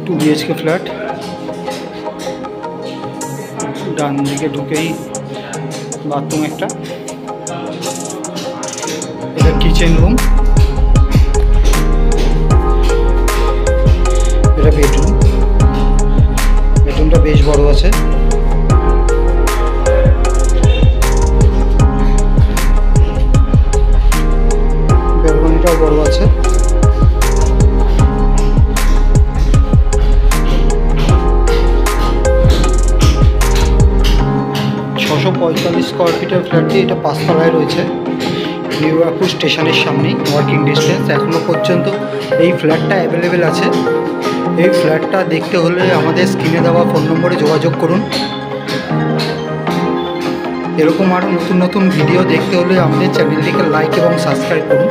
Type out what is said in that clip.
To BHK flat. ডান দিকে ঢুকেই bathroom একটা, এটা কিচেন রুম, এটা বেডরুম। বেডরুমটা বেশ বড় আছে। ব্যালকনিটাও বড় আছে। 645 স্কোয়ার ফিটের ফ্ল্যাটটি, এটা 5 তলায় রয়েছে, নিউ ব্যারাকপুর স্টেশনের সামনেই, ওয়াকিং ডিস্টেন্স। এখনও পর্যন্ত এই ফ্ল্যাটটা অ্যাভেলেবেল আছে। এই ফ্ল্যাটটা দেখতে হলে আমাদের স্ক্রিনে দেওয়া ফোন নম্বরে যোগাযোগ করুন। এরকম আরও নতুন নতুন ভিডিও দেখতে হলে আমাদের চ্যানেলটিকে লাইক এবং সাবস্ক্রাইব করুন।